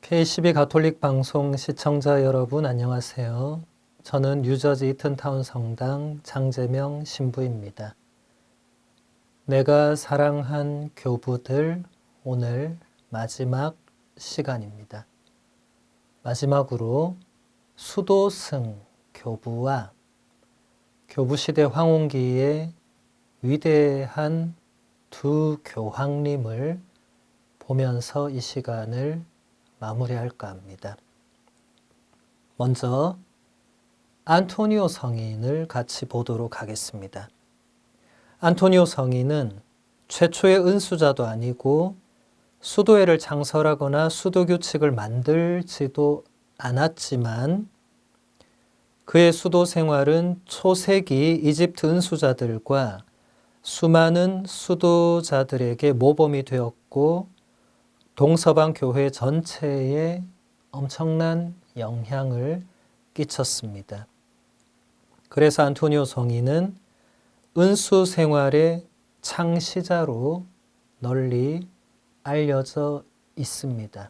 K12 가톨릭 방송 시청자 여러분 안녕하세요. 저는 뉴저지 이튼타운 성당 장재명 신부입니다. 내가 사랑한 교부들 오늘 마지막 시간입니다. 마지막으로 수도승 교부와 교부시대 황혼기의 위대한 두 교황님을 보면서 이 시간을 마무리할까 합니다. 먼저 안토니오 성인을 같이 보도록 하겠습니다. 안토니오 성인은 최초의 은수자도 아니고 수도회를 창설하거나 수도규칙을 만들지도 않았지만 그의 수도 생활은 초세기 이집트 은수자들과 수많은 수도자들에게 모범이 되었고 동서방 교회 전체에 엄청난 영향을 끼쳤습니다. 그래서 안토니오 성인은 은수 생활의 창시자로 널리 알려져 있습니다.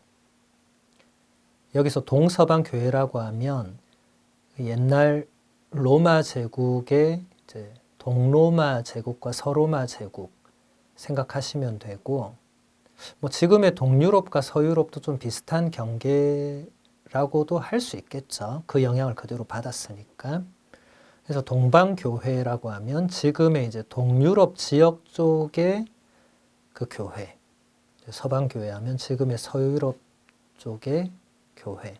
여기서 동서방 교회라고 하면 옛날 로마 제국의 동로마 제국과 서로마 제국 생각하시면 되고 지금의 동유럽과 서유럽도 좀 비슷한 경계라고도 할 수 있겠죠. 그 영향을 그대로 받았으니까. 그래서 동방교회라고 하면 지금의 동유럽 지역 쪽의 그 교회, 서방교회 하면 지금의 서유럽 쪽의 교회.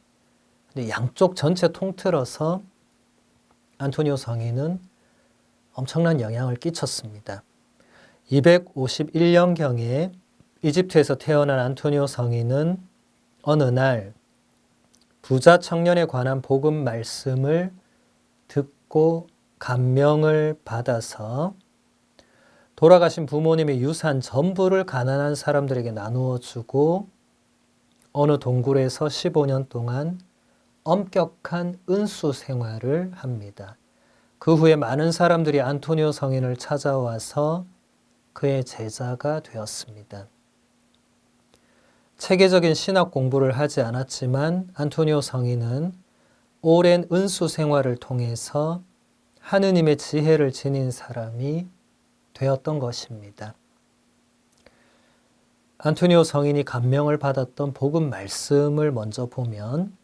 근데 양쪽 전체 통틀어서 안토니오 성인은 엄청난 영향을 끼쳤습니다. 251년경에 이집트에서 태어난 안토니오 성인은 어느 날 부자 청년에 관한 복음 말씀을 듣고 감명을 받아서 돌아가신 부모님의 유산 전부를 가난한 사람들에게 나누어 주고 어느 동굴에서 15년 동안 엄격한 은수 생활을 합니다. 그 후에 많은 사람들이 안토니오 성인을 찾아와서 그의 제자가 되었습니다. 체계적인 신학 공부를 하지 않았지만 안토니오 성인은 오랜 은수 생활을 통해서 하느님의 지혜를 지닌 사람이 되었던 것입니다. 안토니오 성인이 감명을 받았던 복음 말씀을 먼저 보면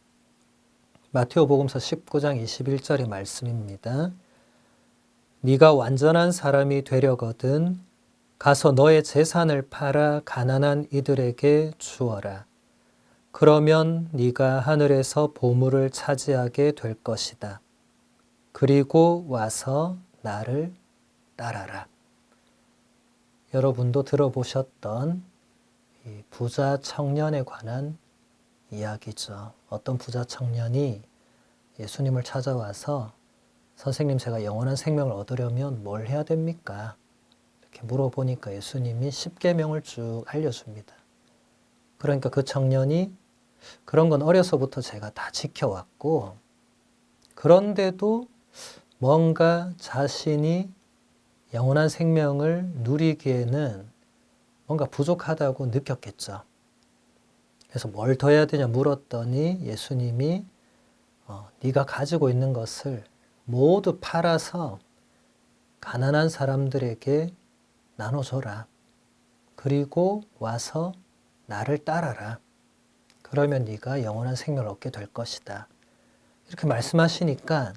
마테오 복음서 19장 21절의 말씀입니다. 네가 완전한 사람이 되려거든 가서 너의 재산을 팔아 가난한 이들에게 주어라. 그러면 네가 하늘에서 보물을 차지하게 될 것이다. 그리고 와서 나를 따라라. 여러분도 들어보셨던 이 부자 청년에 관한 이야기죠. 어떤 부자 청년이 예수님을 찾아와서 선생님, 제가 영원한 생명을 얻으려면 뭘 해야 됩니까? 이렇게 물어보니까 예수님이 10계명을 쭉 알려줍니다. 그러니까 그 청년이 그런 건 어려서부터 제가 다 지켜왔고 그런데도 뭔가 자신이 영원한 생명을 누리기에는 뭔가 부족하다고 느꼈겠죠. 그래서 뭘 더 해야 되냐 물었더니 예수님이 네가 가지고 있는 것을 모두 팔아서 가난한 사람들에게 나눠줘라. 그리고 와서 나를 따라라. 그러면 네가 영원한 생명을 얻게 될 것이다. 이렇게 말씀하시니까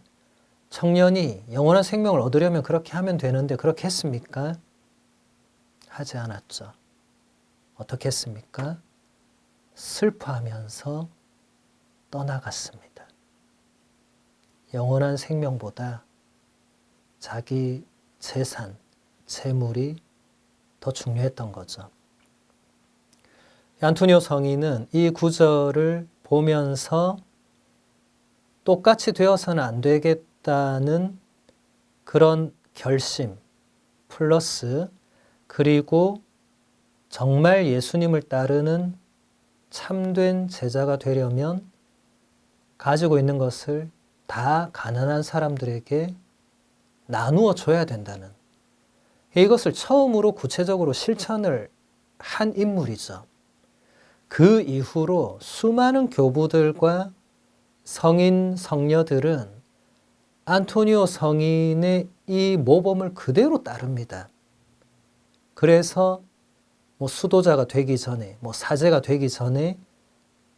청년이 영원한 생명을 얻으려면 그렇게 하면 되는데 그렇게 했습니까? 하지 않았죠. 어떻게 했습니까? 슬퍼하면서 떠나갔습니다. 영원한 생명보다 자기 재산, 재물이 더 중요했던 거죠. 안토니오 성인은 이 구절을 보면서 똑같이 되어서는 안 되겠다는 그런 결심 플러스 그리고 정말 예수님을 따르는 참된 제자가 되려면 가지고 있는 것을 다 가난한 사람들에게 나누어 줘야 된다는 이것을 처음으로 구체적으로 실천을 한 인물이죠. 그 이후로 수많은 교부들과 성인, 성녀들은 안토니오 성인의 이 모범을 그대로 따릅니다. 그래서 수도자가 되기 전에, 사제가 되기 전에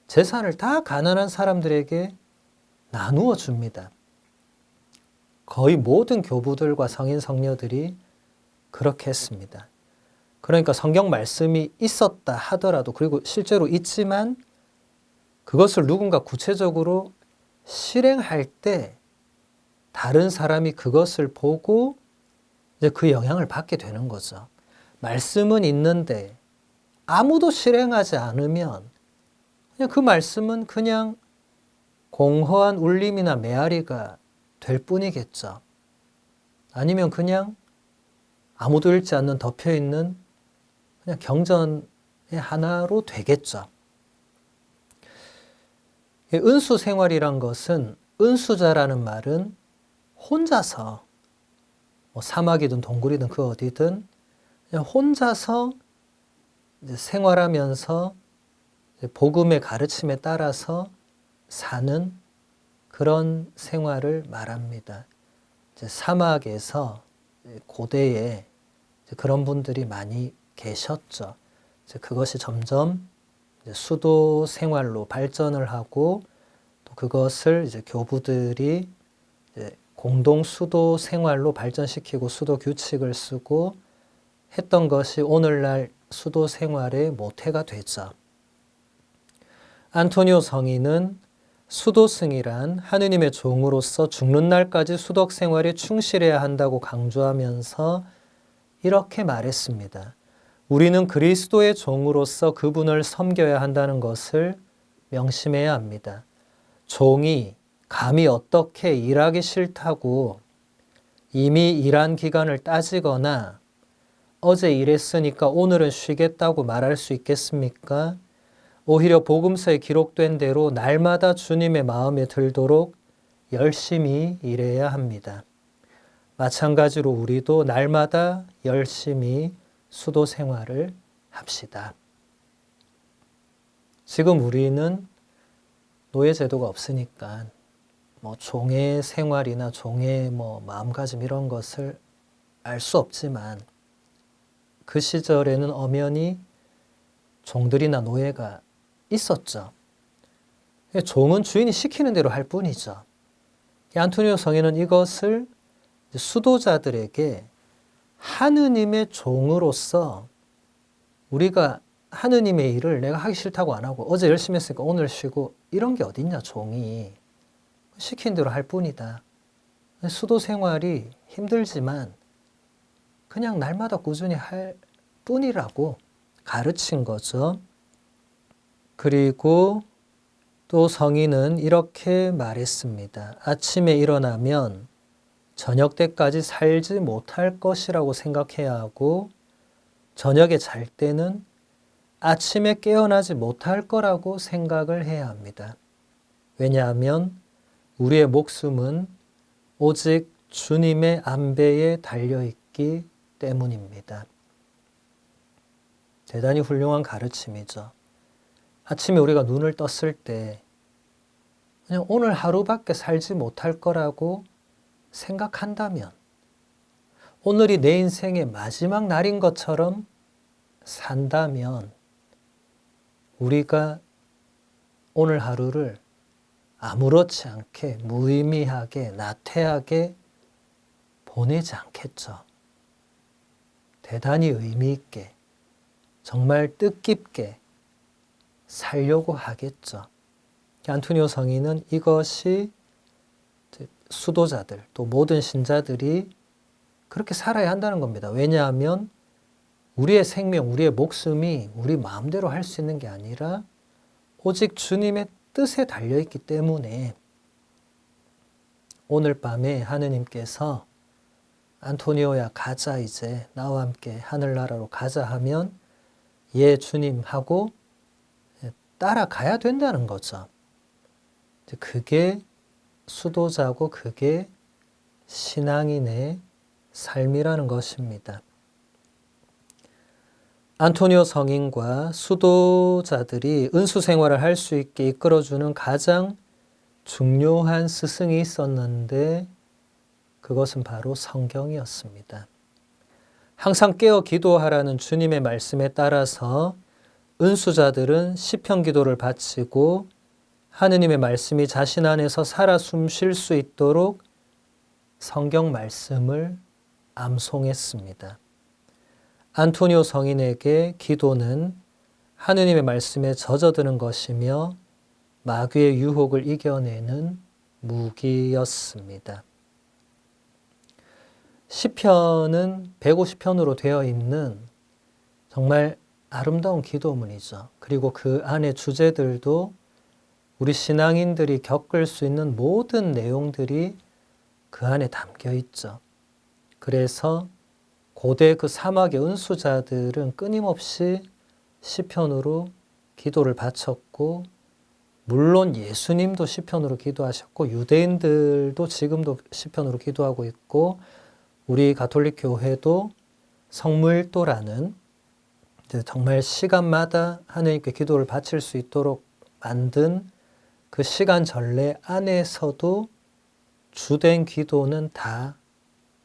재산을 다 가난한 사람들에게 나누어 줍니다. 거의 모든 교부들과 성인, 성녀들이 그렇게 했습니다. 그러니까 성경 말씀이 있었다 하더라도, 그리고 실제로 있지만 그것을 누군가 구체적으로 실행할 때 다른 사람이 그것을 보고 이제 그 영향을 받게 되는 거죠. 말씀은 있는데 아무도 실행하지 않으면 그냥 그 말씀은 그냥 공허한 울림이나 메아리가 될 뿐이겠죠. 아니면 그냥 아무도 읽지 않는 덮여있는 그냥 경전의 하나로 되겠죠. 은수 생활이란 것은, 은수자라는 말은 혼자서 사막이든 동굴이든 그 어디든 그냥 혼자서 이제 생활하면서 이제 복음의 가르침에 따라서 사는 그런 생활을 말합니다. 이제 사막에서 고대에 이제 그런 분들이 많이 계셨죠. 이제 그것이 점점 이제 수도 생활로 발전을 하고, 또 그것을 이제 교부들이 이제 공동 수도 생활로 발전시키고 수도 규칙을 쓰고 했던 것이 오늘날 수도 생활의 모태가 되죠. 안토니오 성인은 수도승이란 하느님의 종으로서 죽는 날까지 수덕 생활에 충실해야 한다고 강조하면서 이렇게 말했습니다. 우리는 그리스도의 종으로서 그분을 섬겨야 한다는 것을 명심해야 합니다. 종이 감히 어떻게 일하기 싫다고 이미 일한 기간을 따지거나 어제 일했으니까 오늘은 쉬겠다고 말할 수 있겠습니까? 오히려 복음서에 기록된 대로 날마다 주님의 마음에 들도록 열심히 일해야 합니다. 마찬가지로 우리도 날마다 열심히 수도 생활을 합시다. 지금 우리는 노예제도가 없으니까 종의 생활이나 종의 마음가짐 이런 것을 알 수 없지만, 그 시절에는 엄연히 종들이나 노예가 있었죠. 종은 주인이 시키는 대로 할 뿐이죠. 안토니오 성인은 이것을 수도자들에게 하느님의 종으로서 우리가 하느님의 일을 내가 하기 싫다고 안 하고 어제 열심히 했으니까 오늘 쉬고 이런 게 어딨냐, 종이. 시킨 대로 할 뿐이다. 수도 생활이 힘들지만 그냥 날마다 꾸준히 할 뿐이라고 가르친 거죠. 그리고 또 성인은 이렇게 말했습니다. 아침에 일어나면 저녁 때까지 살지 못할 것이라고 생각해야 하고, 저녁에 잘 때는 아침에 깨어나지 못할 거라고 생각을 해야 합니다. 왜냐하면 우리의 목숨은 오직 주님의 안배에 달려있기 때문입니다. 대단히 훌륭한 가르침이죠. 아침에 우리가 눈을 떴을 때 그냥 오늘 하루밖에 살지 못할 거라고 생각한다면, 오늘이 내 인생의 마지막 날인 것처럼 산다면, 우리가 오늘 하루를 아무렇지 않게 무의미하게 나태하게 보내지 않겠죠. 대단히 의미 있게, 정말 뜻깊게 살려고 하겠죠. 안토니오 성인은 이것이 수도자들, 또 모든 신자들이 그렇게 살아야 한다는 겁니다. 왜냐하면 우리의 생명, 우리의 목숨이 우리 마음대로 할 수 있는 게 아니라 오직 주님의 뜻에 달려있기 때문에, 오늘 밤에 하느님께서 안토니오야 가자, 이제 나와 함께 하늘나라로 가자 하면 예 주님 하고 따라가야 된다는 거죠. 그게 수도자고 그게 신앙인의 삶이라는 것입니다. 안토니오 성인과 수도자들이 은수 생활을 할 수 있게 이끌어주는 가장 중요한 스승이 있었는데 그것은 바로 성경이었습니다. 항상 깨어 기도하라는 주님의 말씀에 따라서 은수자들은 시편 기도를 바치고 하느님의 말씀이 자신 안에서 살아 숨쉴 수 있도록 성경 말씀을 암송했습니다. 안토니오 성인에게 기도는 하느님의 말씀에 젖어드는 것이며 마귀의 유혹을 이겨내는 무기였습니다. 시편은 150편으로 되어 있는 정말 아름다운 기도문이죠. 그리고 그 안에 주제들도 우리 신앙인들이 겪을 수 있는 모든 내용들이 그 안에 담겨 있죠. 그래서 고대 그 사막의 은수자들은 끊임없이 시편으로 기도를 바쳤고, 물론 예수님도 시편으로 기도하셨고 유대인들도 지금도 시편으로 기도하고 있고, 우리 가톨릭 교회도 성물도라는 정말 시간마다 하나님께 기도를 바칠 수 있도록 만든 그 시간 전례 안에서도 주된 기도는 다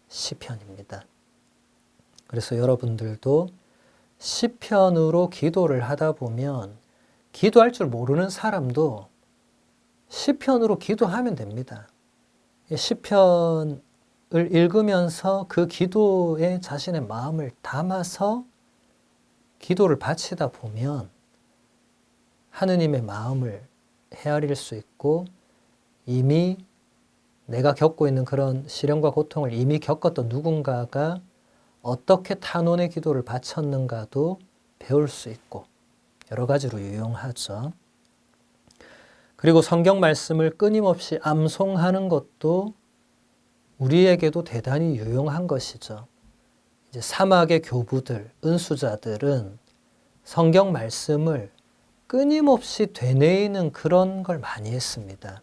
시편입니다. 그래서 여러분들도 시편으로 기도를 하다 보면 기도할 줄 모르는 사람도 시편으로 기도하면 됩니다. 시편을 읽으면서 그 기도에 자신의 마음을 담아서 기도를 바치다 보면 하느님의 마음을 헤아릴 수 있고, 이미 내가 겪고 있는 그런 시련과 고통을 이미 겪었던 누군가가 어떻게 탄원의 기도를 바쳤는가도 배울 수 있고 여러 가지로 유용하죠. 그리고 성경 말씀을 끊임없이 암송하는 것도 우리에게도 대단히 유용한 것이죠. 이제 사막의 교부들, 은수자들은 성경 말씀을 끊임없이 되뇌이는 그런 걸 많이 했습니다.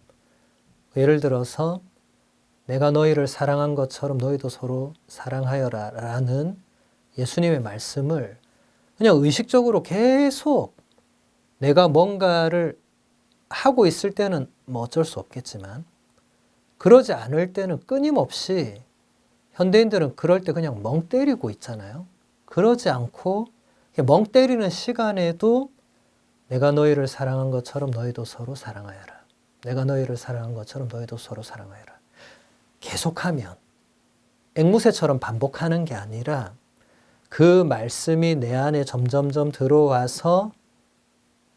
예를 들어서 내가 너희를 사랑한 것처럼 너희도 서로 사랑하여라 라는 예수님의 말씀을 그냥 의식적으로 계속 내가 뭔가를 하고 있을 때는 뭐 어쩔 수 없겠지만, 그러지 않을 때는 끊임없이, 현대인들은 그럴 때 그냥 멍 때리고 있잖아요. 그러지 않고 멍 때리는 시간에도 내가 너희를 사랑한 것처럼 너희도 서로 사랑하여라. 내가 너희를 사랑한 것처럼 너희도 서로 사랑하여라. 계속하면, 앵무새처럼 반복하는 게 아니라 그 말씀이 내 안에 점점점 들어와서,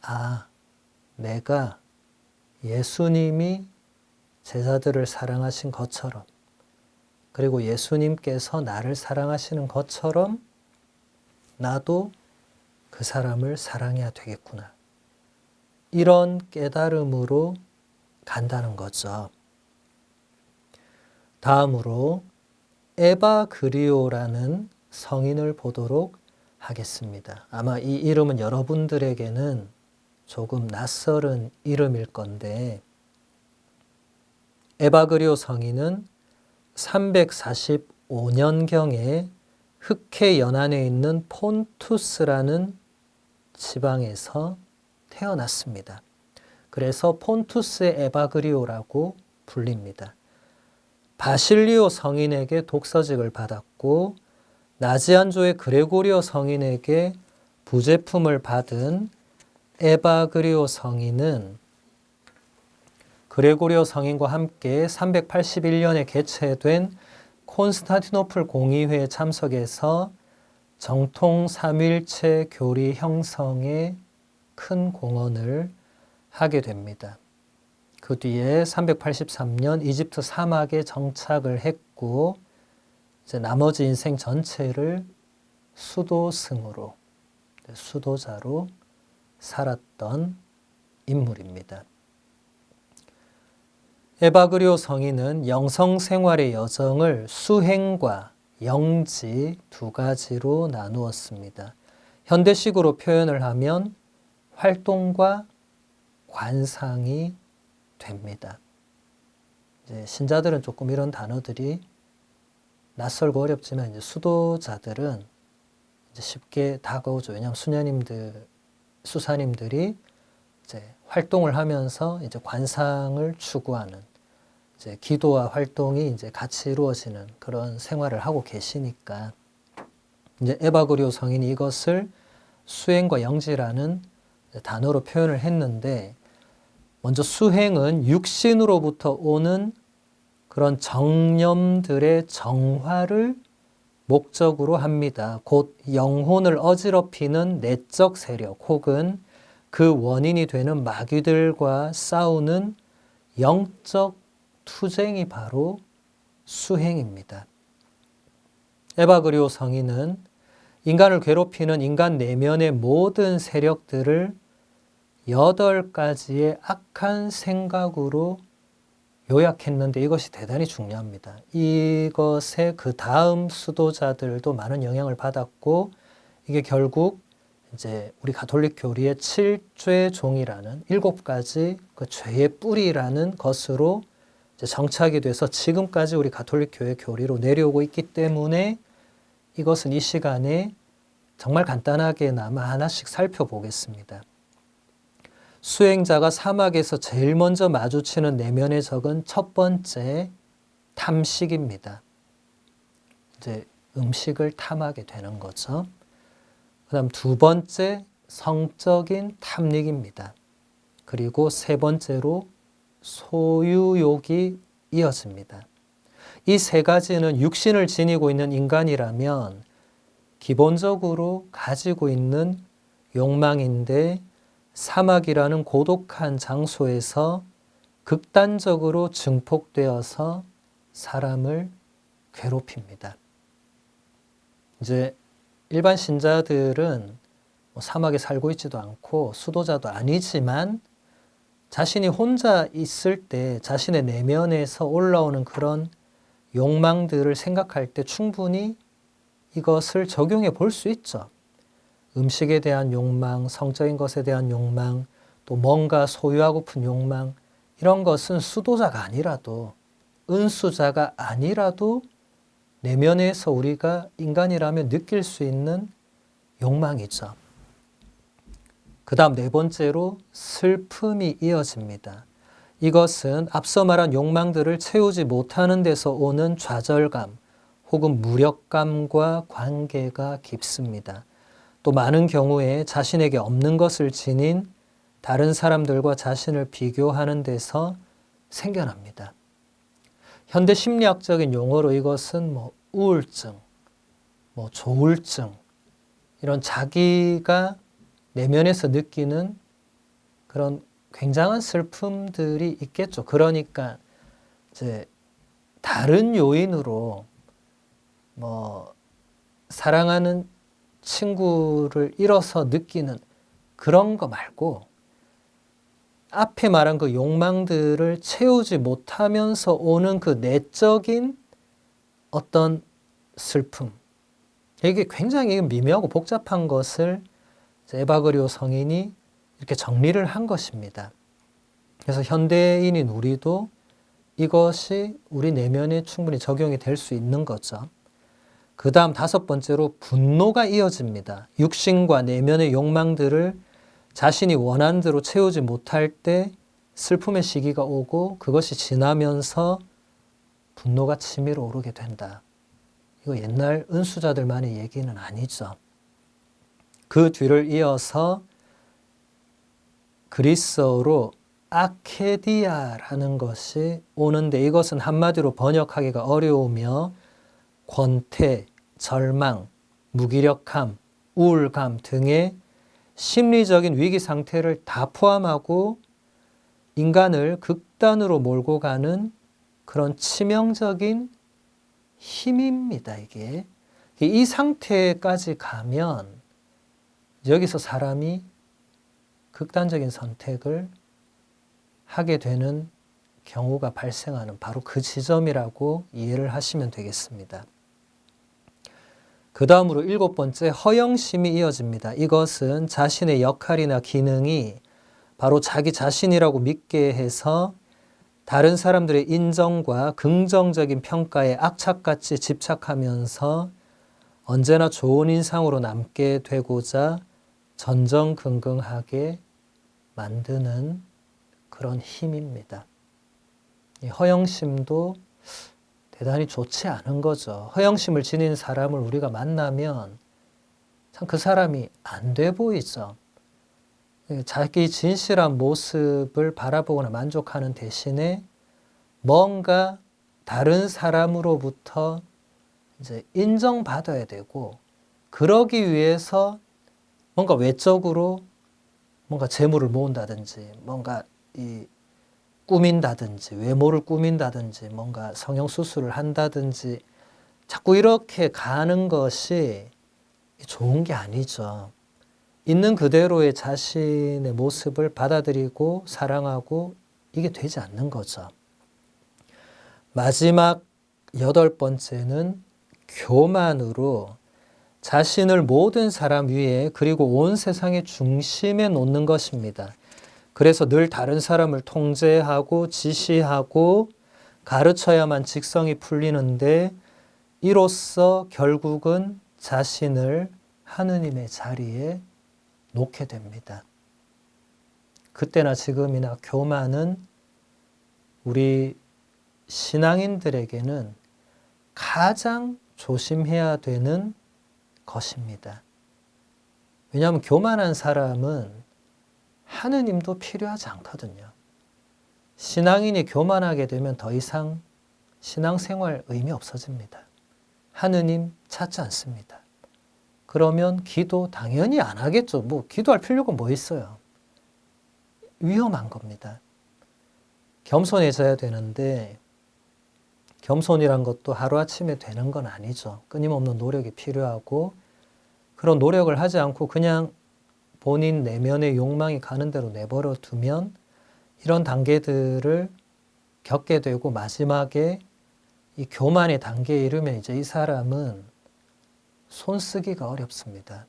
아, 내가 예수님이 제자들을 사랑하신 것처럼, 그리고 예수님께서 나를 사랑하시는 것처럼 나도 그 사람을 사랑해야 되겠구나. 이런 깨달음으로 간다는 거죠. 다음으로 에바그리오라는 성인을 보도록 하겠습니다. 아마 이 이름은 여러분들에게는 조금 낯설은 이름일 건데, 에바그리오 성인은 345년경에 흑해 연안에 있는 폰투스라는 지방에서 태어났습니다. 그래서 폰투스의 에바그리오라고 불립니다. 바실리오 성인에게 독서직을 받았고, 나지안조의 그레고리오 성인에게 부제품을 받은 에바그리오 성인은 그레고리오 성인과 함께 381년에 개최된 콘스탄티노플 공의회에 참석해서 정통 삼위일체 교리 형성에 큰 공헌을 하게 됩니다. 그 뒤에 383년 이집트 사막에 정착을 했고, 이제 나머지 인생 전체를 수도승으로, 수도자로 살았던 인물입니다. 에바그리오 성인은 영성생활의 여정을 수행과 영지 두 가지로 나누었습니다. 현대식으로 표현을 하면 활동과 관상이 됩니다. 이제 신자들은 조금 이런 단어들이 낯설고 어렵지만, 이제 수도자들은 이제 쉽게 다가오죠. 왜냐하면 수사님들이 이제 활동을 하면서 이제 관상을 추구하는 이제 기도와 활동이 이제 같이 이루어지는 그런 생활을 하고 계시니까 이제 에바그리오 성인이 이것을 수행과 영지라는 단어로 표현을 했는데 먼저 수행은 육신으로부터 오는 그런 정념들의 정화를 목적으로 합니다. 곧 영혼을 어지럽히는 내적 세력 혹은 그 원인이 되는 마귀들과 싸우는 영적 투쟁이 바로 수행입니다. 에바그리오 성인은 인간을 괴롭히는 인간 내면의 모든 세력들을 8가지의 악한 생각으로 요약했는데 이것이 대단히 중요합니다. 이것에 그 다음 수도자들도 많은 영향을 받았고 이게 결국 이제 우리 가톨릭 교리의 7죄종이라는 7가지 그 죄의 뿌리라는 것으로 이제 정착이 돼서 지금까지 우리 가톨릭 교회 교리로 내려오고 있기 때문에 이것은 이 시간에 정말 간단하게나마 하나씩 살펴보겠습니다. 수행자가 사막에서 제일 먼저 마주치는 내면의 적은 첫 번째 탐식입니다. 이제 음식을 탐하게 되는 거죠. 그 다음 두 번째 성적인 탐닉입니다. 그리고 세 번째로 소유욕이 이어집니다. 이 세 가지는 육신을 지니고 있는 인간이라면 기본적으로 가지고 있는 욕망인데 사막이라는 고독한 장소에서 극단적으로 증폭되어서 사람을 괴롭힙니다. 이제 일반 신자들은 사막에 살고 있지도 않고 수도자도 아니지만 자신이 혼자 있을 때 자신의 내면에서 올라오는 그런 욕망들을 생각할 때 충분히 이것을 적용해 볼 수 있죠. 음식에 대한 욕망, 성적인 것에 대한 욕망, 또 뭔가 소유하고픈 욕망, 이런 것은 수도자가 아니라도, 은수자가 아니라도 내면에서 우리가 인간이라면 느낄 수 있는 욕망이죠. 그 다음 네 번째로 슬픔이 이어집니다. 이것은 앞서 말한 욕망들을 채우지 못하는 데서 오는 좌절감 혹은 무력감과 관계가 깊습니다. 또 많은 경우에 자신에게 없는 것을 지닌 다른 사람들과 자신을 비교하는 데서 생겨납니다. 현대 심리학적인 용어로 이것은 우울증, 조울증, 이런 자기가 내면에서 느끼는 그런 굉장한 슬픔들이 있겠죠. 그러니까 이제 다른 요인으로 사랑하는 친구를 잃어서 느끼는 그런 거 말고 앞에 말한 그 욕망들을 채우지 못하면서 오는 그 내적인 어떤 슬픔, 이게 굉장히 미묘하고 복잡한 것을 에바그리오 성인이 이렇게 정리를 한 것입니다. 그래서 현대인인 우리도 이것이 우리 내면에 충분히 적용이 될 수 있는 거죠. 그 다음 다섯 번째로 분노가 이어집니다. 육신과 내면의 욕망들을 자신이 원하는 대로 채우지 못할 때 슬픔의 시기가 오고 그것이 지나면서 분노가 치밀어 오르게 된다. 이거 옛날 은수자들만의 얘기는 아니죠. 그 뒤를 이어서 그리스어로 아케디아라는 것이 오는데 이것은 한마디로 번역하기가 어려우며 권태, 절망, 무기력함, 우울감 등의 심리적인 위기 상태를 다 포함하고 인간을 극단으로 몰고 가는 그런 치명적인 힘입니다. 이게 이 상태까지 가면 여기서 사람이 극단적인 선택을 하게 되는 경우가 발생하는 바로 그 지점이라고 이해를 하시면 되겠습니다. 그 다음으로 일곱 번째 허영심이 이어집니다. 이것은 자신의 역할이나 기능이 바로 자기 자신이라고 믿게 해서 다른 사람들의 인정과 긍정적인 평가에 악착같이 집착하면서 언제나 좋은 인상으로 남게 되고자 전전긍긍하게 만드는 그런 힘입니다. 이 허영심도 대단히 좋지 않은 거죠. 허영심을 지닌 사람을 우리가 만나면 참 그 사람이 안 돼 보이죠. 자기 진실한 모습을 바라보거나 만족하는 대신에 뭔가 다른 사람으로부터 이제 인정받아야 되고, 그러기 위해서 뭔가 외적으로 뭔가 재물을 모은다든지, 뭔가 꾸민다든지, 외모를 꾸민다든지, 뭔가 성형수술을 한다든지, 자꾸 이렇게 가는 것이 좋은 게 아니죠. 있는 그대로의 자신의 모습을 받아들이고 사랑하고 이게 되지 않는 거죠. 마지막 8번째는 교만으로 자신을 모든 사람 위에 그리고 온 세상의 중심에 놓는 것입니다. 그래서 늘 다른 사람을 통제하고 지시하고 가르쳐야만 직성이 풀리는데, 이로써 결국은 자신을 하느님의 자리에 놓게 됩니다. 그때나 지금이나 교만은 우리 신앙인들에게는 가장 조심해야 되는 것입니다. 왜냐하면 교만한 사람은 하느님도 필요하지 않거든요. 신앙인이 교만하게 되면 더 이상 신앙생활 의미 없어집니다. 하느님 찾지 않습니다. 그러면 기도 당연히 안 하겠죠. 뭐 기도할 필요가 뭐 있어요. 위험한 겁니다. 겸손해져야 되는데 겸손이란 것도 하루아침에 되는 건 아니죠. 끊임없는 노력이 필요하고, 그런 노력을 하지 않고 그냥 본인 내면의 욕망이 가는 대로 내버려 두면 이런 단계들을 겪게 되고, 마지막에 이 교만의 단계에 이르면 이제 이 사람은 손 쓰기가 어렵습니다.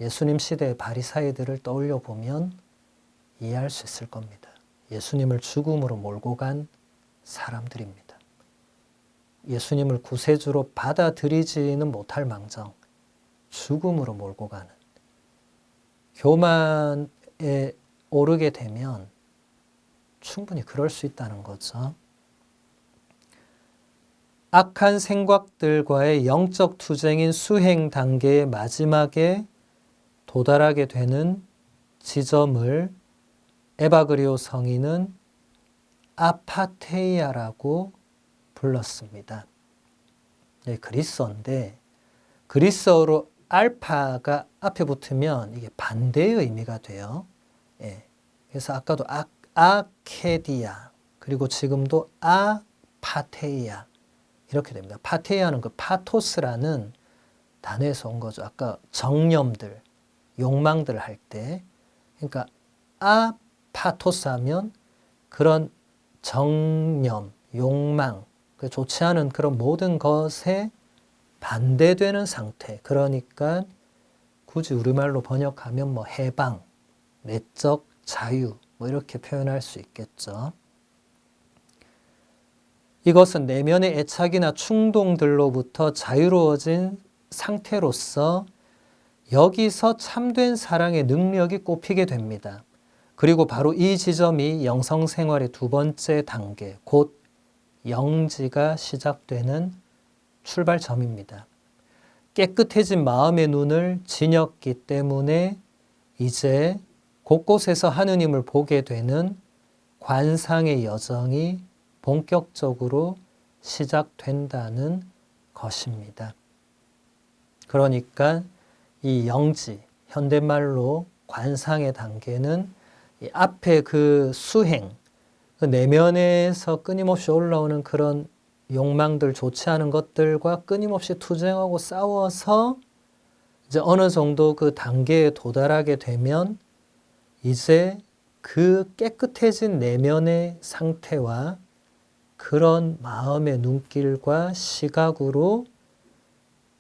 예수님 시대의 바리사이들을 떠올려 보면 이해할 수 있을 겁니다. 예수님을 죽음으로 몰고 간 사람들입니다. 예수님을 구세주로 받아들이지는 못할 망정 죽음으로 몰고 가는, 교만에 오르게 되면 충분히 그럴 수 있다는 거죠. 악한 생각들과의 영적 투쟁인 수행 단계의 마지막에 도달하게 되는 지점을 에바그리오 성인은 아파테이아라고 불렀습니다. 네, 그리스어인데 그리스어로 알파가 앞에 붙으면 이게 반대의 의미가 돼요. 예, 그래서 아까도 아케디아, 그리고 지금도 아파테이아 이렇게 됩니다. 파테이아는 그 파토스라는 단어에서 온 거죠. 아까 정념들, 욕망들 할 때, 그러니까 아파토스 하면 그런 정념, 욕망, 좋지 않은 그런 모든 것에 반대되는 상태. 그러니까 굳이 우리말로 번역하면 뭐 해방, 내적 자유, 뭐 이렇게 표현할 수 있겠죠. 이것은 내면의 애착이나 충동들로부터 자유로워진 상태로서 여기서 참된 사랑의 능력이 꼽히게 됩니다. 그리고 바로 이 지점이 영성생활의 두 번째 단계, 곧 영지가 시작되는 출발점입니다. 깨끗해진 마음의 눈을 지녔기 때문에 이제 곳곳에서 하느님을 보게 되는 관상의 여정이 본격적으로 시작된다는 것입니다. 그러니까 이 영지, 현대말로 관상의 단계는 이 앞에 그 수행, 그 내면에서 끊임없이 올라오는 그런 욕망들, 좋지 않은 것들과 끊임없이 투쟁하고 싸워서 이제 어느 정도 그 단계에 도달하게 되면 이제 그 깨끗해진 내면의 상태와 그런 마음의 눈길과 시각으로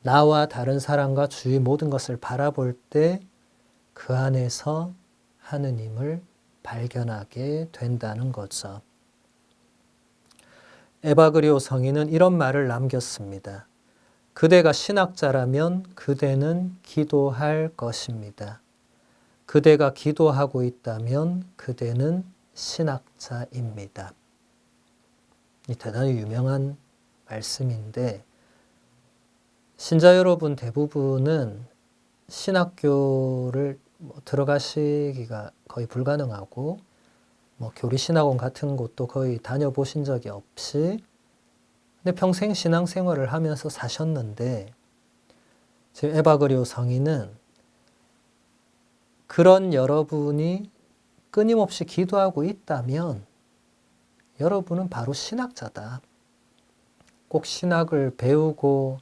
나와 다른 사람과 주위 모든 것을 바라볼 때 그 안에서 하느님을 발견하게 된다는 거죠. 에바그리오 성인은 이런 말을 남겼습니다. 그대가 신학자라면 그대는 기도할 것입니다. 그대가 기도하고 있다면 그대는 신학자입니다. 이 대단히 유명한 말씀인데 신자 여러분 대부분은 신학교를 들어가시기가 거의 불가능하고 교리신학원 같은 곳도 거의 다녀보신 적이 없이 근데 평생 신앙생활을 하면서 사셨는데 지금 에바그리오 성인은 그런 여러분이 끊임없이 기도하고 있다면 여러분은 바로 신학자다. 꼭 신학을 배우고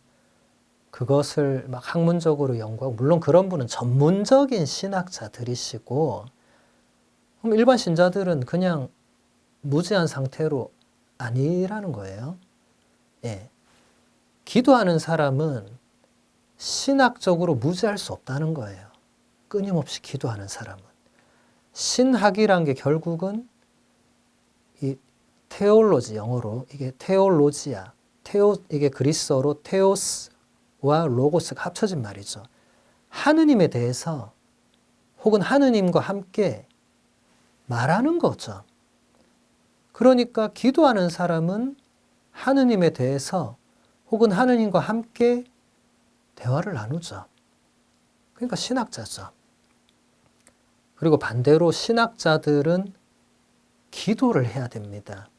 그것을 막 학문적으로 연구하고 물론 그런 분은 전문적인 신학자들이시고 그럼 일반 신자들은 그냥 무지한 상태로 아니라는 거예요. 예. 기도하는 사람은 신학적으로 무지할 수 없다는 거예요. 끊임없이 기도하는 사람은. 신학이란 게 결국은 이 테올로지 영어로 이게 테올로지야. 이게 그리스어로 테오스와 로고스가 합쳐진 말이죠. 하느님에 대해서 혹은 하느님과 함께 말하는 거죠. 그러니까 기도하는 사람은 하느님에 대해서 혹은 하느님과 함께 대화를 나누죠. 그러니까 신학자죠. 그리고 반대로 신학자들은 기도를 해야 됩니다.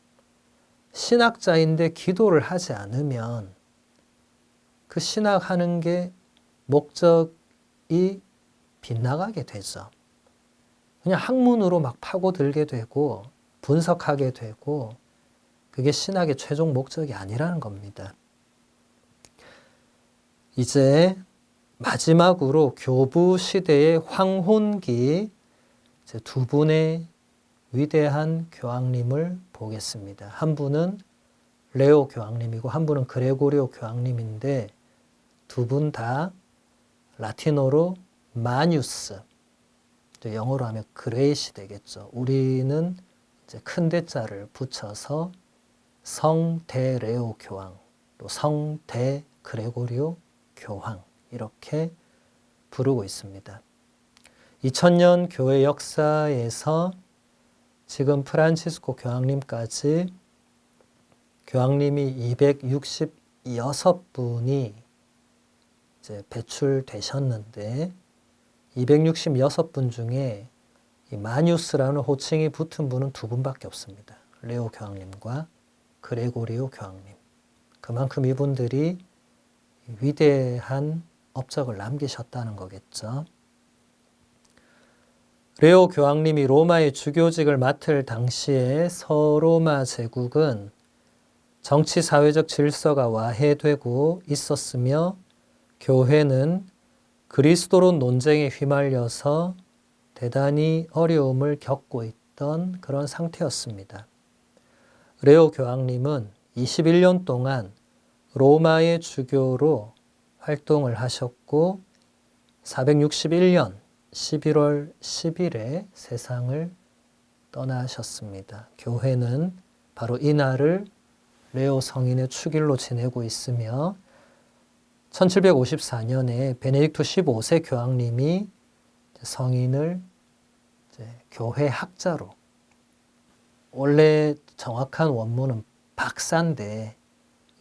신학자인데 기도를 하지 않으면 그 신학하는 게 목적이 빗나가게 되죠. 그냥 학문으로 막 파고들게 되고 분석하게 되고 그게 신학의 최종 목적이 아니라는 겁니다. 이제 마지막으로 교부 시대의 황혼기 이제 두 분의 위대한 교황님을 보겠습니다. 한 분은 레오 교황님이고 한 분은 그레고리오 교황님인데 두 분 다 라틴어로 마뉴스, 영어로 하면 그레이시 되겠죠. 우리는 이제 큰 대자를 붙여서 성대레오 교황, 또 성대 그레고리오 교황 이렇게 부르고 있습니다. 2000년 교회 역사에서 지금 프란치스코 교황님까지 교황님이 266분이 이제 배출되셨는데 266분 중에 이 마뉴스라는 호칭이 붙은 분은 두 분밖에 없습니다. 레오 교황님과 그레고리오 교황님. 그만큼 이분들이 위대한 업적을 남기셨다는 거겠죠. 레오 교황님이 로마의 주교직을 맡을 당시에 서로마 제국은 정치 사회적 질서가 와해되고 있었으며 교회는 그리스도론 논쟁에 휘말려서 대단히 어려움을 겪고 있던 그런 상태였습니다. 레오 교황님은 21년 동안 로마의 주교로 활동을 하셨고 461년 11월 10일에 세상을 떠나셨습니다. 교회는 바로 이날을 레오 성인의 축일로 지내고 있으며 1754년에 베네딕토 15세 교황님이 성인을 교회 학자로, 원래 정확한 원문은 박사인데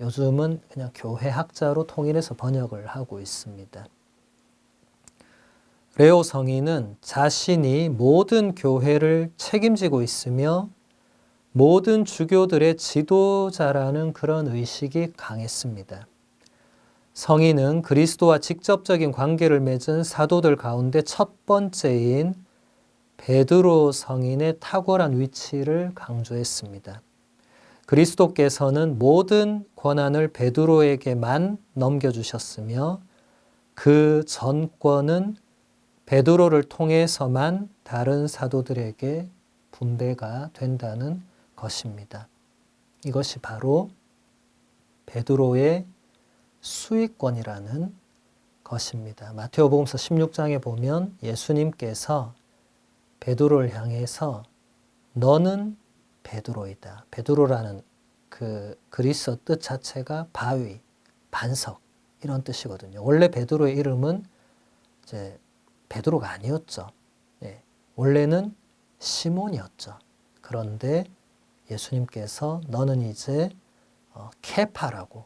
요즘은 그냥 교회 학자로 통일해서 번역을 하고 있습니다. 레오 성인은 자신이 모든 교회를 책임지고 있으며 모든 주교들의 지도자라는 그런 의식이 강했습니다. 성인은 그리스도와 직접적인 관계를 맺은 사도들 가운데 첫 번째인 베드로 성인의 탁월한 위치를 강조했습니다. 그리스도께서는 모든 권한을 베드로에게만 넘겨주셨으며 그 전권은 베드로를 통해서만 다른 사도들에게 분배가 된다는 것입니다. 이것이 바로 베드로의 수익권이라는 것입니다. 마테오복음서 16장에 보면 예수님께서 베드로를 향해서 너는 베드로이다. 베드로라는 그 그리스어 뜻 자체가 바위, 반석, 이런 뜻이거든요. 원래 베드로의 이름은 이제 베드로가 아니었죠. 예, 원래는 시몬이었죠. 그런데 예수님께서 너는 이제 케파라고,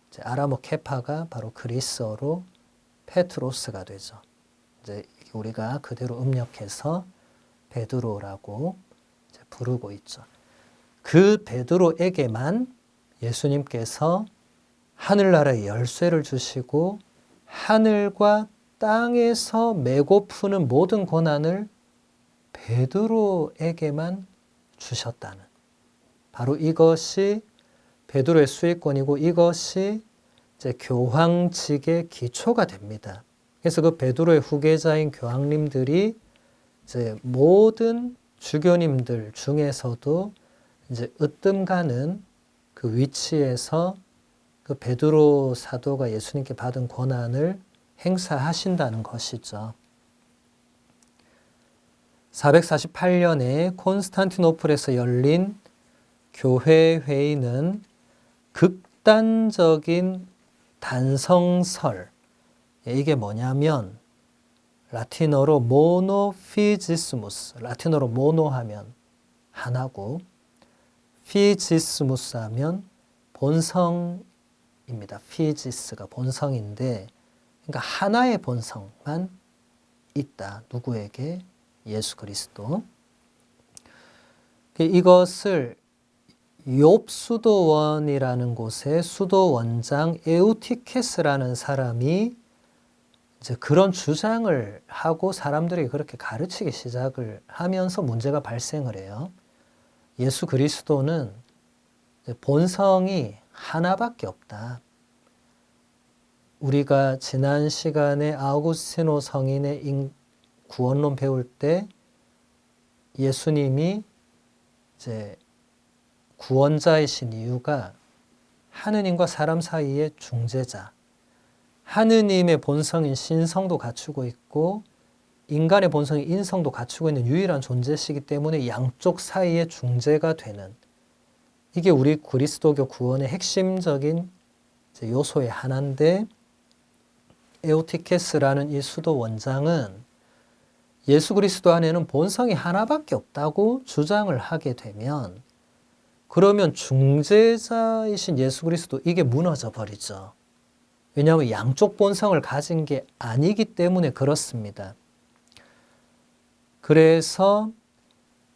이제 아람어 케파가 바로 그리스어로 페트로스가 되죠. 이제 우리가 그대로 음력해서 베드로라고 이제 부르고 있죠. 그 베드로에게만 예수님께서 하늘나라의 열쇠를 주시고 하늘과 땅에서 메고 푸는 모든 권한을 베드로에게만 주셨다는, 바로 이것이 베드로의 수익권이고 이것이 이제 교황직의 기초가 됩니다. 그래서 그 베드로의 후계자인 교황님들이 이제 모든 주교님들 중에서도 이제 으뜸 가는 그 위치에서 그 베드로 사도가 예수님께 받은 권한을 행사하신다는 것이죠. 448년에 콘스탄티노플에서 열린 교회 회의는 극단적인 단성설, 이게 뭐냐면 라틴어로 모노피지스무스, 라틴어로 모노하면 하나고 피지스무스 하면 본성입니다. 피지스가 본성인데, 그러니까 하나의 본성만 있다. 누구에게? 예수 그리스도. 이것을 욥수도원이라는 곳의 수도원장 에우티케스라는 사람이 이제 그런 주장을 하고 사람들이 그렇게 가르치기 시작을 하면서 문제가 발생을 해요. 예수 그리스도는 본성이 하나밖에 없다. 우리가 지난 시간에 아우구스티노 성인의 구원론 배울 때 예수님이 이제 구원자이신 이유가 하느님과 사람 사이의 중재자, 하느님의 본성인 신성도 갖추고 있고 인간의 본성인 인성도 갖추고 있는 유일한 존재시기 때문에 양쪽 사이의 중재가 되는, 이게 우리 그리스도교 구원의 핵심적인 요소의 하나인데, 에우티케스라는 이 수도 원장은 예수 그리스도 안에는 본성이 하나밖에 없다고 주장을 하게 되면, 그러면 중재자이신 예수 그리스도 이게 무너져 버리죠. 왜냐하면 양쪽 본성을 가진 게 아니기 때문에 그렇습니다. 그래서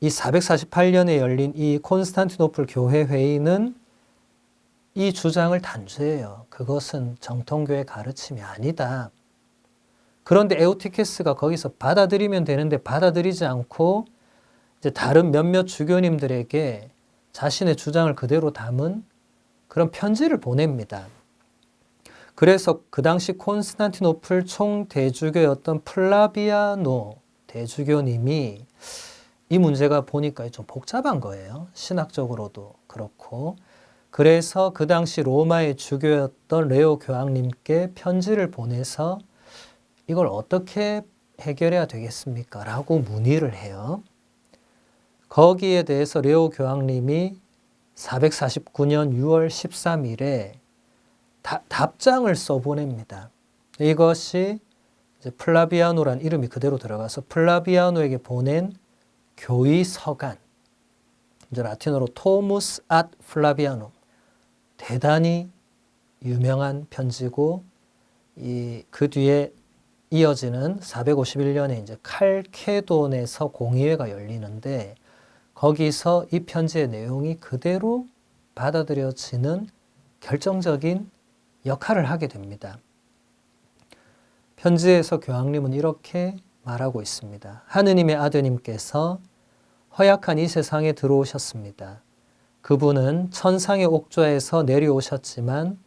이 448년에 열린 이 콘스탄티노플 교회 회의는 이 주장을 단죄해요. 그것은 정통교의 가르침이 아니다. 그런데 에우티케스가 거기서 받아들이면 되는데 받아들이지 않고 이제 다른 몇몇 주교님들에게 자신의 주장을 그대로 담은 그런 편지를 보냅니다. 그래서 그 당시 콘스탄티노플 총대주교였던 플라비아노 대주교님이 이 문제가 보니까 좀 복잡한 거예요. 신학적으로도 그렇고. 그래서 그 당시 로마의 주교였던 레오 교황님께 편지를 보내서 이걸 어떻게 해결해야 되겠습니까? 라고 문의를 해요. 거기에 대해서 레오 교황님이 449년 6월 13일에 답장을 써보냅니다. 이것이 이제 플라비아노란 이름이 그대로 들어가서 플라비아노에게 보낸 교의 서간, 이제 라틴어로 토무스 앗 플라비아노, 대단히 유명한 편지고, 그 뒤에 이어지는 451년에 이제 칼케돈에서 공의회가 열리는데 거기서 이 편지의 내용이 그대로 받아들여지는 결정적인 역할을 하게 됩니다. 편지에서 교황님은 이렇게 말하고 있습니다. 하느님의 아드님께서 허약한 이 세상에 들어오셨습니다. 그분은 천상의 옥좌에서 내려오셨지만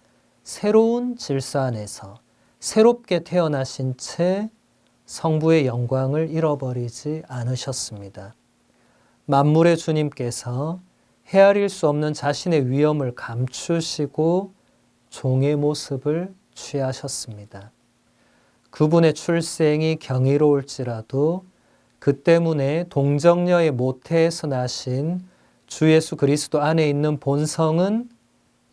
새로운 질서 안에서 새롭게 태어나신 채 성부의 영광을 잃어버리지 않으셨습니다. 만물의 주님께서 헤아릴 수 없는 자신의 위엄을 감추시고 종의 모습을 취하셨습니다. 그분의 출생이 경이로울지라도 그 때문에 동정녀의 모태에서 나신 주 예수 그리스도 안에 있는 본성은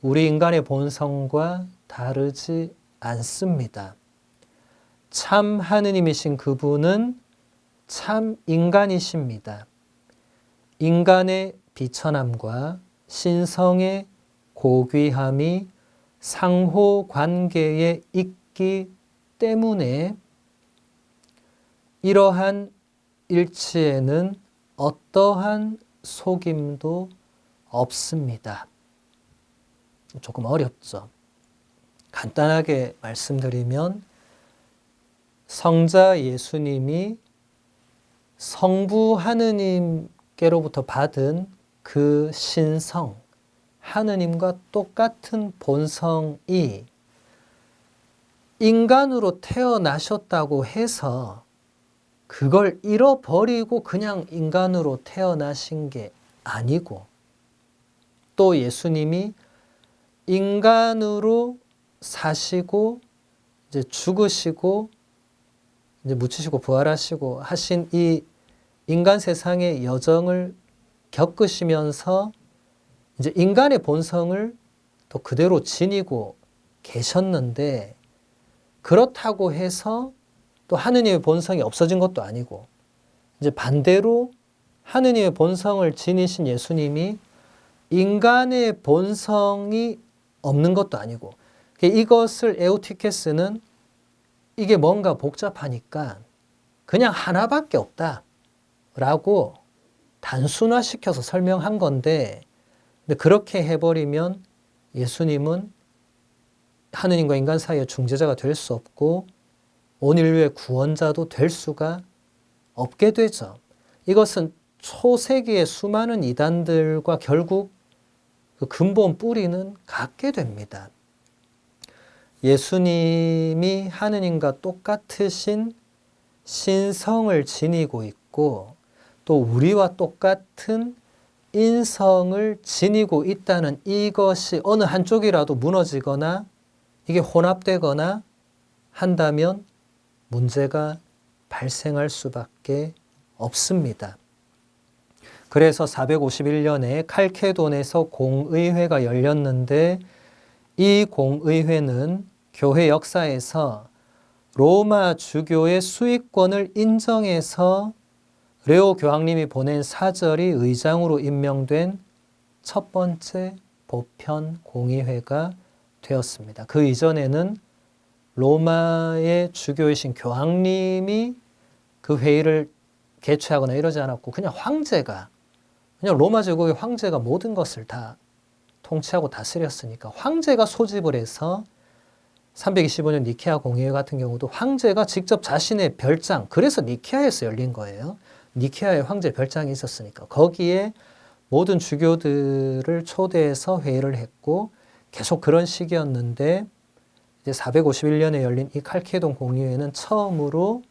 우리 인간의 본성과 다르지 않습니다. 참 하느님이신 그분은 참 인간이십니다. 인간의 비천함과 신성의 고귀함이 상호 관계에 있기 때문에 이러한 일치에는 어떠한 속임도 없습니다. 조금 어렵죠. 간단하게 말씀드리면 성자 예수님이 성부 하느님께로부터 받은 그 신성, 하느님과 똑같은 본성이 인간으로 태어나셨다고 해서 그걸 잃어버리고 그냥 인간으로 태어나신 게 아니고, 또 예수님이 인간으로 사시고 이제 죽으시고 이제 묻히시고 부활하시고 하신 이 인간 세상의 여정을 겪으시면서 이제 인간의 본성을 또 그대로 지니고 계셨는데, 그렇다고 해서 또 하느님의 본성이 없어진 것도 아니고, 이제 반대로 하느님의 본성을 지니신 예수님이 인간의 본성이 없는 것도 아니고, 이것을 에우티케스는 이게 뭔가 복잡하니까 그냥 하나밖에 없다라고 단순화시켜서 설명한 건데, 근데 그렇게 해버리면 예수님은 하느님과 인간 사이의 중재자가 될 수 없고 온 인류의 구원자도 될 수가 없게 되죠. 이것은 초세기의 수많은 이단들과 결국 그 근본 뿌리는 같게 됩니다. 예수님이 하느님과 똑같으신 신성을 지니고 있고 또 우리와 똑같은 인성을 지니고 있다는 이것이 어느 한쪽이라도 무너지거나 이게 혼합되거나 한다면 문제가 발생할 수밖에 없습니다. 그래서 451년에 칼케돈에서 공의회가 열렸는데, 이 공의회는 교회 역사에서 로마 주교의 수익권을 인정해서 레오 교황님이 보낸 사절이 의장으로 임명된 첫 번째 보편 공의회가 되었습니다. 그 이전에는 로마의 주교이신 교황님이 그 회의를 개최하거나 이러지 않았고, 그냥 로마 제국의 황제가 모든 것을 다 통치하고 다스렸으니까 황제가 소집을 해서 325년 니케아 공의회 같은 경우도 황제가 직접 자신의 별장, 그래서 니케아에서 열린 거예요. 니케아에 황제 별장이 있었으니까 거기에 모든 주교들을 초대해서 회의를 했고, 계속 그런 시기였는데 이제 451년에 열린 이 칼케돈 공의회는 처음으로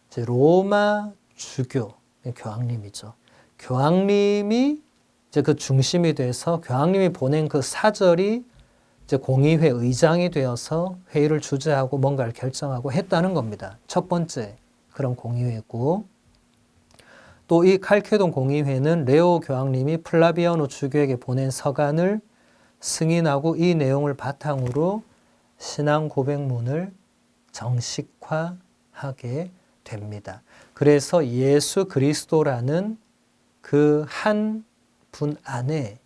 이제 로마 주교, 교황님이죠. 교황님이 이제 그 중심이 돼서 교황님이 보낸 그 사절이 이제 공의회 의장이 되어서 회의를 주재하고 뭔가를 결정하고 했다는 겁니다. 첫 번째 그런 공의회고, 또 이 칼케돈 공의회는 레오 교황님이 플라비아노 주교에게 보낸 서간을 승인하고 이 내용을 바탕으로 신앙 고백문을 정식화하게 됩니다. 그래서 예수 그리스도라는 그 한 분 안에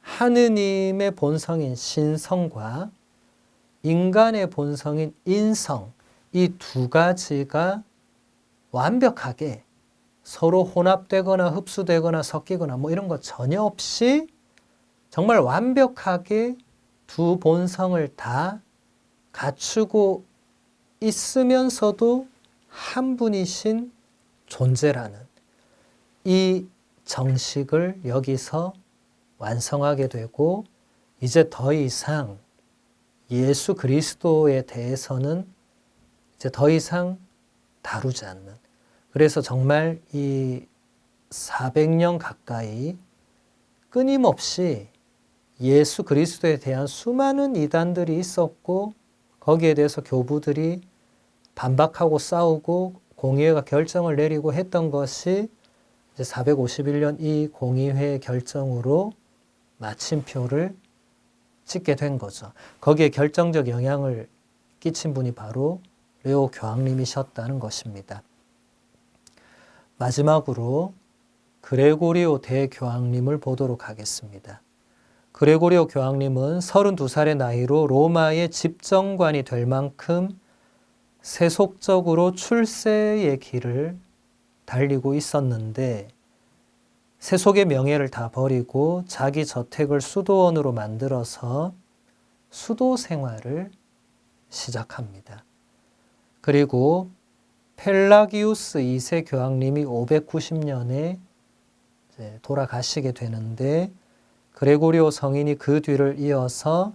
하느님의 본성인 신성과 인간의 본성인 인성, 이 두 가지가 완벽하게 서로 혼합되거나 흡수되거나 섞이거나 뭐 이런 거 전혀 없이 정말 완벽하게 두 본성을 다 갖추고 있으면서도 한 분이신 존재라는 이 정식을 여기서 완성하게 되고, 이제 더 이상 예수 그리스도에 대해서는 이제 더 이상 다루지 않는, 그래서 정말 이 400년 가까이 끊임없이 예수 그리스도에 대한 수많은 이단들이 있었고, 거기에 대해서 교부들이 반박하고 싸우고 공의회가 결정을 내리고 했던 것이 이제 451년 이 공의회의 결정으로 마침표를 찍게 된 거죠. 거기에 결정적 영향을 끼친 분이 바로 레오 교황님이셨다는 것입니다. 마지막으로 그레고리오 대교황님을 보도록 하겠습니다. 그레고리오 교황님은 32살의 나이로 로마의 집정관이 될 만큼 세속적으로 출세의 길을 달리고 있었는데 세속의 명예를 다 버리고 자기 저택을 수도원으로 만들어서 수도 생활을 시작합니다. 그리고 펠라기우스 2세 교황님이 590년에 돌아가시게 되는데 그레고리오 성인이 그 뒤를 이어서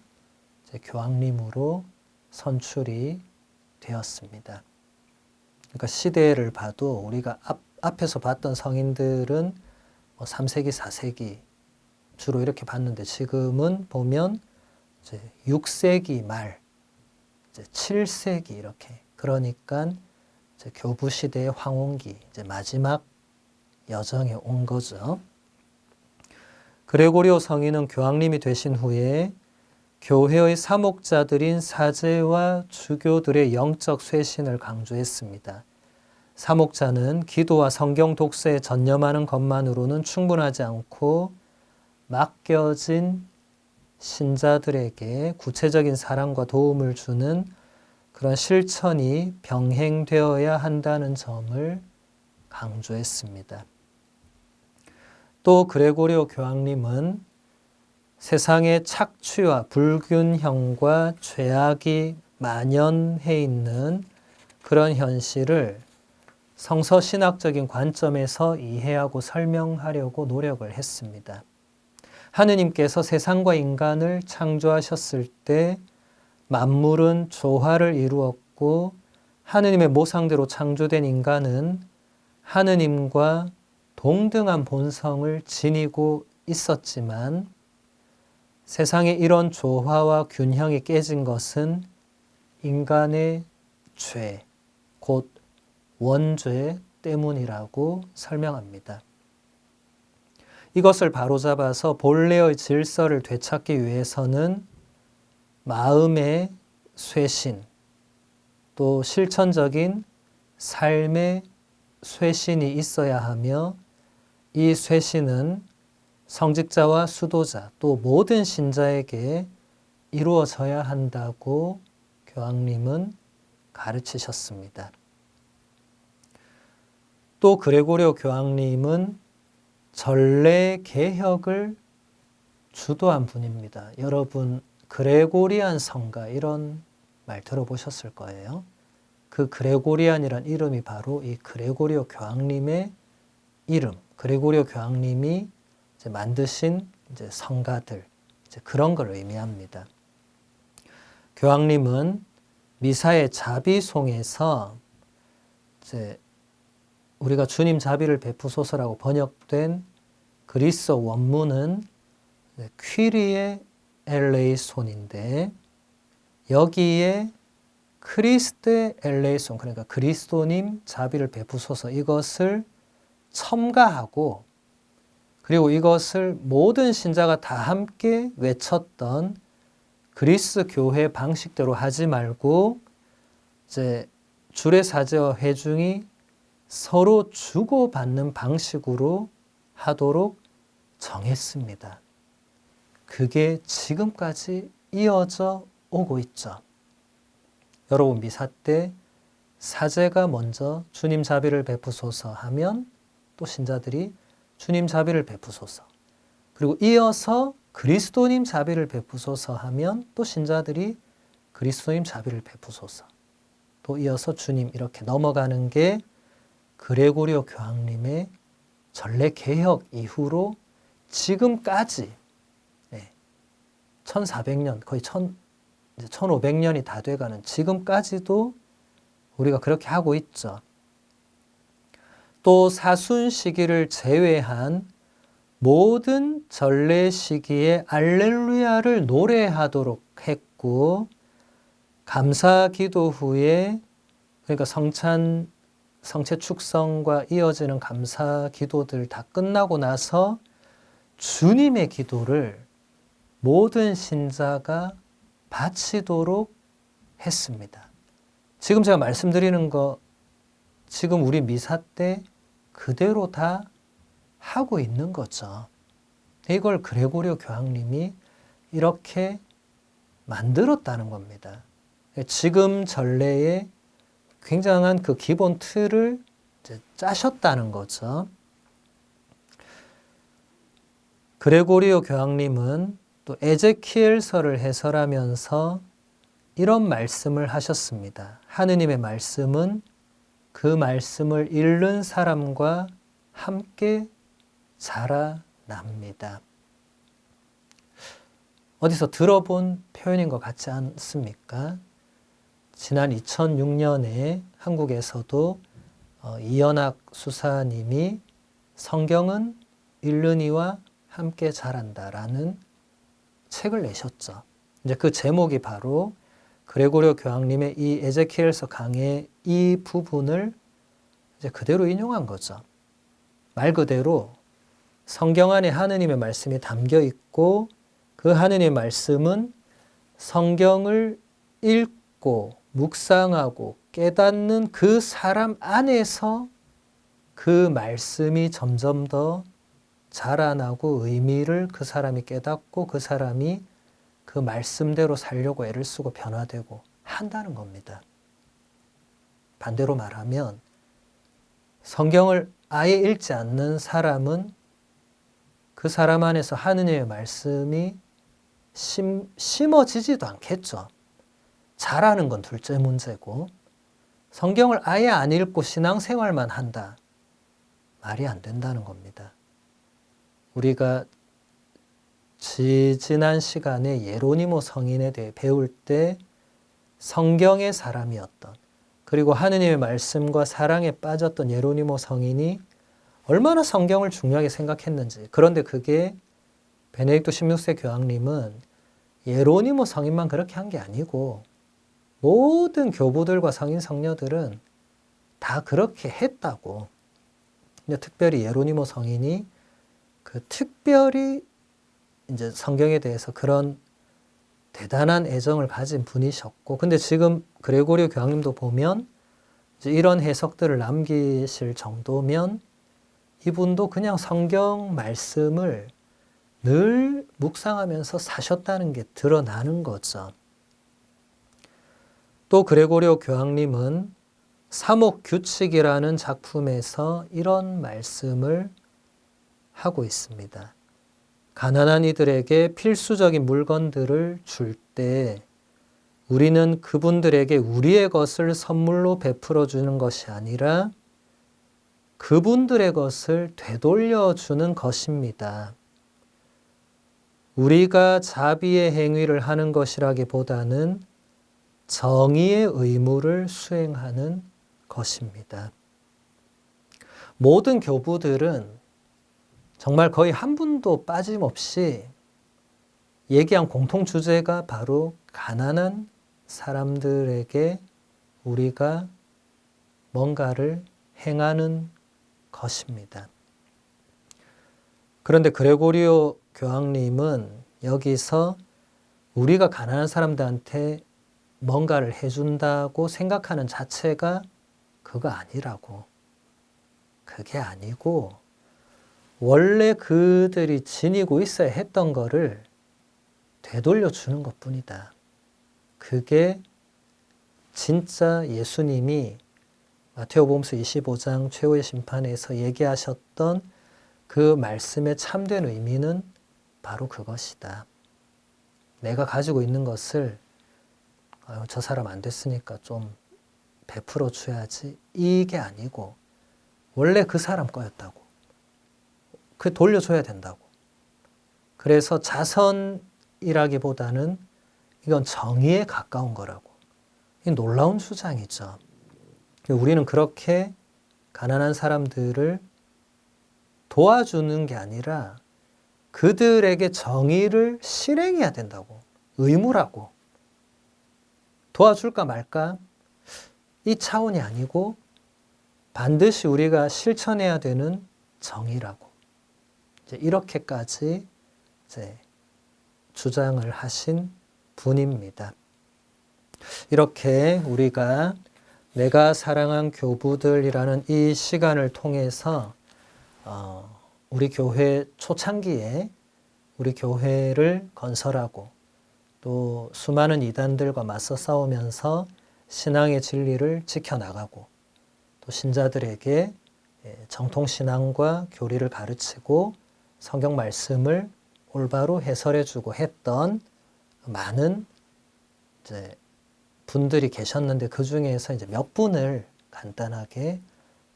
교황님으로 선출이 되었습니다. 그러니까 시대를 봐도 우리가 앞에서 봤던 성인들은 3세기, 4세기 주로 이렇게 봤는데 지금은 보면 이제 6세기 말, 이제 7세기 이렇게 그러니까 이제 교부 시대의 황혼기 이제 마지막 여정에 온 거죠. 그레고리오 성인은 교황님이 되신 후에 교회의 사목자들인 사제와 주교들의 영적 쇄신을 강조했습니다. 사목자는 기도와 성경 독서에 전념하는 것만으로는 충분하지 않고 맡겨진 신자들에게 구체적인 사랑과 도움을 주는 그런 실천이 병행되어야 한다는 점을 강조했습니다. 또 그레고리오 교황님은 세상의 착취와 불균형과 죄악이 만연해 있는 그런 현실을 성서신학적인 관점에서 이해하고 설명하려고 노력을 했습니다. 하느님께서 세상과 인간을 창조하셨을 때 만물은 조화를 이루었고 하느님의 모상대로 창조된 인간은 하느님과 동등한 본성을 지니고 있었지만 세상의 이런 조화와 균형이 깨진 것은 인간의 죄, 곧 원죄 때문이라고 설명합니다. 이것을 바로잡아서 본래의 질서를 되찾기 위해서는 마음의 쇄신, 또 실천적인 삶의 쇄신이 있어야 하며 이 쇄신은 성직자와 수도자 또 모든 신자에게 이루어져야 한다고 교황님은 가르치셨습니다. 또 그레고리오 교황님은 전례 개혁을 주도한 분입니다. 여러분 그레고리안 성가 이런 말 들어보셨을 거예요. 그 그레고리안이란 이름이 바로 이 그레고리오 교황님의 이름, 그레고리오 교황님이 이제 만드신 이제 성가들, 이제 그런 걸 의미합니다. 교황님은 미사의 자비송에서 이제 우리가 주님 자비를 베푸소서라고 번역된 그리스 원문은 퀴리에 엘레이손인데 여기에 크리스테 엘레이손 그러니까 그리스도님 자비를 베푸소서 이것을 첨가하고 그리고 이것을 모든 신자가 다 함께 외쳤던 그리스 교회 방식대로 하지 말고 이제 주례사제와 회중이 서로 주고받는 방식으로 하도록 정했습니다. 그게 지금까지 이어져 오고 있죠. 여러분 미사 때 사제가 먼저 주님 자비를 베푸소서 하면 또 신자들이 주님 자비를 베푸소서 그리고 이어서 그리스도님 자비를 베푸소서 하면 또 신자들이 그리스도님 자비를 베푸소서 또 이어서 주님 이렇게 넘어가는 게 그레고리오 교황님의 전례 개혁 이후로 지금까지 1400년 거의 1500년이 다 돼가는 지금까지도 우리가 그렇게 하고 있죠. 또 사순 시기를 제외한 모든 전례 시기에 알렐루야를 노래하도록 했고 감사 기도 후에 그러니까 성체 축성과 이어지는 감사 기도들 다 끝나고 나서 주님의 기도를 모든 신자가 바치도록 했습니다. 지금 제가 말씀드리는 거 지금 우리 미사 때 그대로 다 하고 있는 거죠. 이걸 그레고리오 교황님이 이렇게 만들었다는 겁니다. 지금 전례의 굉장한 그 기본 틀을 이제 짜셨다는 거죠. 그레고리오 교황님은 또 에제키엘서를 해설하면서 이런 말씀을 하셨습니다. 하느님의 말씀은 그 말씀을 읽는 사람과 함께 자라납니다. 어디서 들어본 표현인 것 같지 않습니까? 지난 2006년에 한국에서도 이연학 수사님이 성경은 읽는 이와 함께 자란다라는 책을 내셨죠. 이제 그 제목이 바로 그레고리오 교황님의 이 에제키엘서 강의 이 부분을 이제 그대로 인용한 거죠. 말 그대로 성경 안에 하느님의 말씀이 담겨 있고 그 하느님의 말씀은 성경을 읽고 묵상하고 깨닫는 그 사람 안에서 그 말씀이 점점 더 자라나고 의미를 그 사람이 깨닫고 그 사람이 그 말씀대로 살려고 애를 쓰고 변화되고 한다는 겁니다. 반대로 말하면 성경을 아예 읽지 않는 사람은 그 사람 안에서 하느님의 말씀이 심어지지도 않겠죠. 잘하는 건 둘째 문제고 성경을 아예 안 읽고 신앙생활만 한다. 말이 안 된다는 겁니다. 우리가 지난 시간에 예로니모 성인에 대해 배울 때 성경의 사람이었던 그리고 하느님의 말씀과 사랑에 빠졌던 예로니모 성인이 얼마나 성경을 중요하게 생각했는지. 그런데 그게 베네딕토 16세 교황님은 예로니모 성인만 그렇게 한 게 아니고 모든 교부들과 성인 성녀들은 다 그렇게 했다고. 근데 특별히 예로니모 성인이 그 특별히 이제 성경에 대해서 그런 대단한 애정을 가진 분이셨고, 근데 지금 그레고리오 교황님도 보면 이제 이런 해석들을 남기실 정도면 이분도 그냥 성경 말씀을 늘 묵상하면서 사셨다는 게 드러나는 거죠. 또 그레고리오 교황님은 사목규칙이라는 작품에서 이런 말씀을 하고 있습니다. 가난한 이들에게 필수적인 물건들을 줄 때 우리는 그분들에게 우리의 것을 선물로 베풀어 주는 것이 아니라 그분들의 것을 되돌려 주는 것입니다. 우리가 자비의 행위를 하는 것이라기보다는 정의의 의무를 수행하는 것입니다. 모든 교부들은 정말 거의 한 분도 빠짐없이 얘기한 공통 주제가 바로 가난한 사람들에게 우리가 뭔가를 행하는 것입니다. 그런데 그레고리오 교황님은 여기서 우리가 가난한 사람들한테 뭔가를 해준다고 생각하는 자체가 그거 아니라고. 그게 아니고 원래 그들이 지니고 있어야 했던 거를 되돌려 주는 것뿐이다. 그게 진짜 예수님이 마태오복음서 25장 최후의 심판에서 얘기하셨던 그 말씀의 참된 의미는 바로 그것이다. 내가 가지고 있는 것을 저 사람 안 됐으니까 좀 베풀어 줘야지. 이게 아니고 원래 그 사람 거였다고. 그 돌려줘야 된다고. 그래서 자선이라기보다는 이건 정의에 가까운 거라고. 이 놀라운 주장이죠. 우리는 그렇게 가난한 사람들을 도와주는 게 아니라 그들에게 정의를 실행해야 된다고. 의무라고. 도와줄까 말까? 이 차원이 아니고 반드시 우리가 실천해야 되는 정의라고. 이제 이렇게까지 이제 주장을 하신 분입니다. 이렇게 우리가 내가 사랑한 교부들이라는 이 시간을 통해서 우리 교회 초창기에 우리 교회를 건설하고 또 수많은 이단들과 맞서 싸우면서 신앙의 진리를 지켜나가고 또 신자들에게 정통신앙과 교리를 가르치고 성경 말씀을 올바로 해설해주고 했던 많은 이제 분들이 계셨는데 그 중에서 이제 몇 분을 간단하게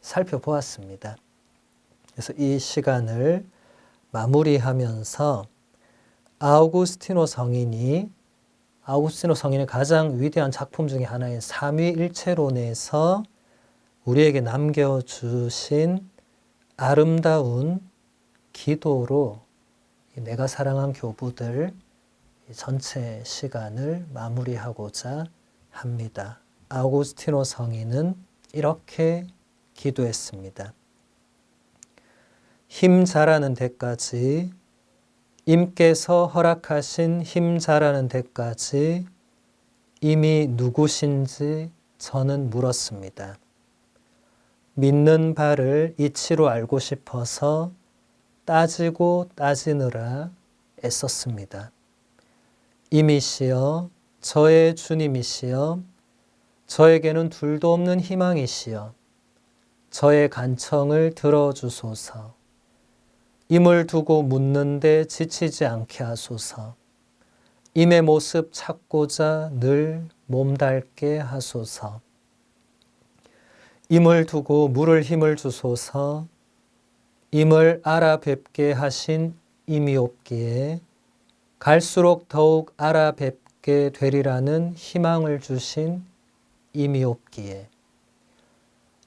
살펴보았습니다. 그래서 이 시간을 마무리하면서 아우구스티노 성인의 가장 위대한 작품 중에 하나인 삼위일체론에서 우리에게 남겨주신 아름다운 기도로 내가 사랑한 교부들 전체 시간을 마무리하고자 합니다. 아우구스티노 성인은 이렇게 기도했습니다. 힘 자라는 데까지, 임께서 허락하신 힘 자라는 데까지 이미 누구신지 저는 물었습니다. 믿는 바를 이치로 알고 싶어서 따지고 따지느라 애썼습니다. 이미시여, 저의 주님이시여, 저에게는 둘도 없는 희망이시여, 저의 간청을 들어주소서. 임을 두고 묻는데 지치지 않게 하소서. 임의 모습 찾고자 늘 몸달게 하소서. 임을 두고 물을 힘을 주소서. 임을 알아뵙게 하신 임이 없기에 갈수록 더욱 알아뵙게 되리라는 희망을 주신 임이 없기에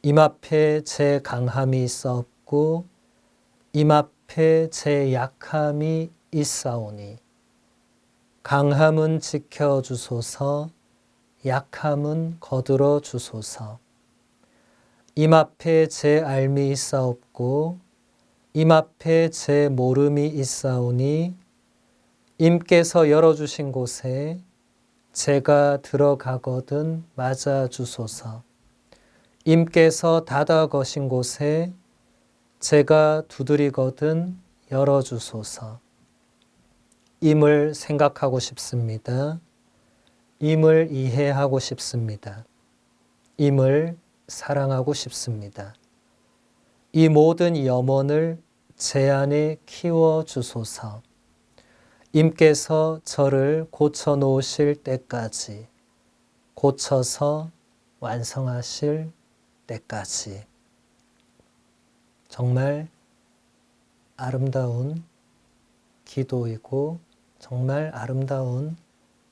임 앞에 제 강함이 있었고 임 앞에 제 약함이 있사오니 강함은 지켜주소서. 약함은 거들어 주소서. 임 앞에 제 알미 있사옵고 임 앞에 제 모름이 있사오니 임께서 열어주신 곳에 제가 들어가거든 맞아주소서. 임께서 닫아 거신 곳에 제가 두드리거든 열어주소서. 임을 생각하고 싶습니다. 임을 이해하고 싶습니다. 임을 사랑하고 싶습니다. 이 모든 염원을 제 안에 키워주소서. 임께서 저를 고쳐놓으실 때까지, 고쳐서 완성하실 때까지. 정말 아름다운 기도이고 정말 아름다운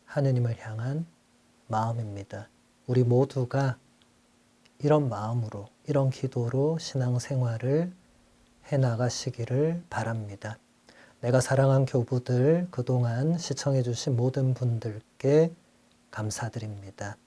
하느님을 향한 마음입니다. 우리 모두가 이런 마음으로, 이런 기도로 신앙생활을 해나가시기를 바랍니다. 내가 사랑한 교부들 그동안 시청해 주신 모든 분들께 감사드립니다.